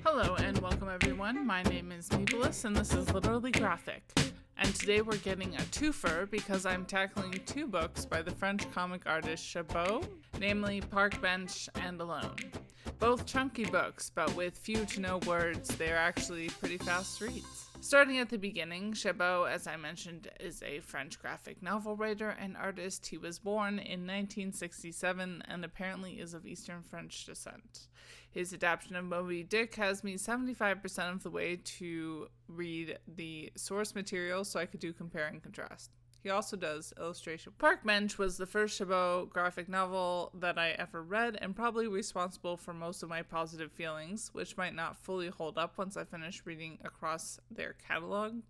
Hello and welcome everyone. My name is Mapelis and this is Literally Graphic. And today we're getting a twofer because I'm tackling two books by the French comic artist Chabouté, namely Park Bench and Alone. Both chunky books, but with few to no words, they're actually pretty fast reads. Starting at the beginning, Chabouté, as I mentioned, is a French graphic novel writer and artist. He was born in 1967 and apparently is of Eastern French descent. His adaptation of Moby Dick has me 75% of the way to read the source material so I could do compare and contrast. He also does illustration. Park Bench was the first Chabouté graphic novel that I ever read and probably responsible for most of my positive feelings, which might not fully hold up once I finish reading across their catalog, ?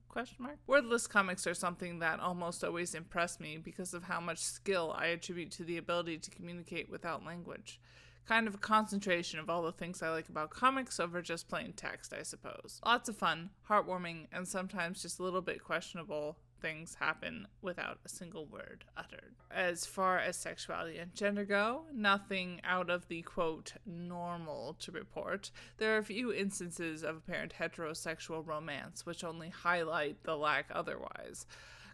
Wordless comics are something that almost always impress me because of how much skill I attribute to the ability to communicate without language. Kind of a concentration of all the things I like about comics over just plain text, I suppose. Lots of fun, heartwarming, and sometimes just a little bit questionable things happen without a single word uttered. As far as sexuality and gender go, nothing out of the quote normal to report. There are a few instances of apparent heterosexual romance, which only highlight the lack otherwise.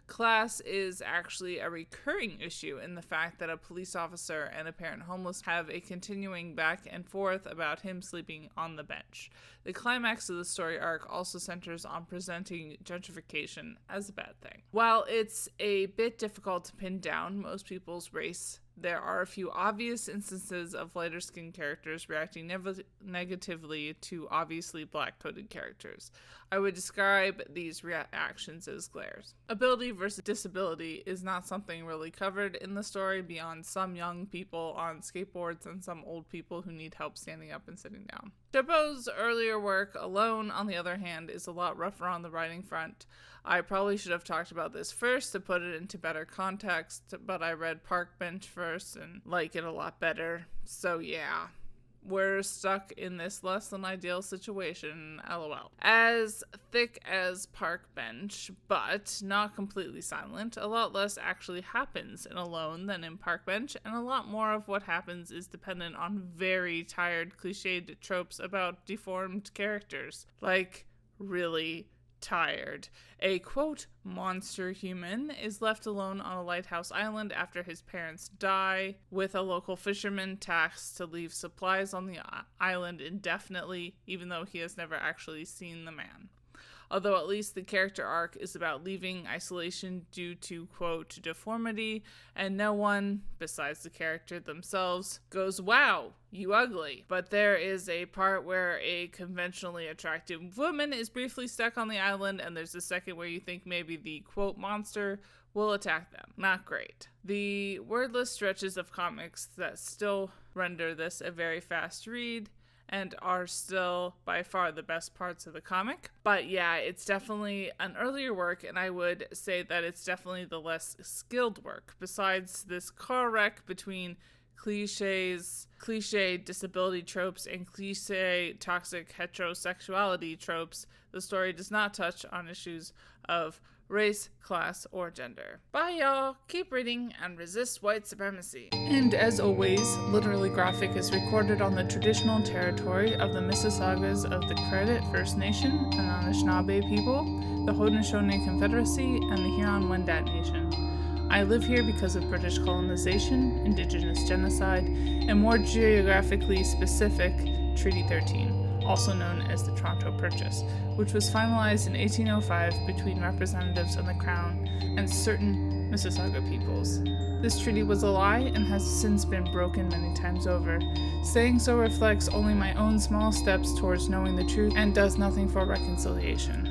Class is actually a recurring issue in the fact that a police officer and a parent homeless have a continuing back and forth about him sleeping on the bench. The climax of the story arc also centers on presenting gentrification as a bad thing. While it's a bit difficult to pin down most people's race, there are a few obvious instances of lighter-skinned characters reacting negatively to obviously black-coded characters. I would describe these reactions as glares. Ability versus disability is not something really covered in the story beyond some young people on skateboards and some old people who need help standing up and sitting down. Chabouté's earlier work, Alone, on the other hand, is a lot rougher on the writing front. I probably should have talked about this first to put it into better context, but I read Park Bench first and like it a lot better. So yeah, we're stuck in this less than ideal situation, lol. As thick as Park Bench, but not completely silent, a lot less actually happens in Alone than in Park Bench, and a lot more of what happens is dependent on very tired, cliched tropes about deformed characters. Like, really tired. A, quote, monster human is left alone on a lighthouse island after his parents die, with a local fisherman tasked to leave supplies on the island indefinitely, even though he has never actually seen the man. Although at least the character arc is about leaving isolation due to, quote, deformity, and no one, besides the character themselves, goes, wow, you ugly. But there is a part where a conventionally attractive woman is briefly stuck on the island, and there's a second where you think maybe the, quote, monster will attack them. Not great. The wordless stretches of comics that still render this a very fast read, and are still by far the best parts of the comic. But yeah, it's definitely an earlier work, and I would say that it's definitely the less skilled work. Besides this car wreck between cliche disability tropes, and cliche toxic heterosexuality tropes, the story does not touch on issues of race, class, or gender. Bye y'all, keep reading and resist white supremacy. And as always, Literally Graphic is recorded on the traditional territory of the Mississaugas of the Credit First Nation and Anishinaabe people, the Haudenosaunee Confederacy, and the Huron-Wendat Nation. I live here because of British colonization, Indigenous genocide, and more geographically specific, Treaty 13. Also known as the Toronto Purchase, which was finalized in 1805 between representatives of the Crown and certain Mississauga peoples. This treaty was a lie and has since been broken many times over. Saying so reflects only my own small steps towards knowing the truth and does nothing for reconciliation.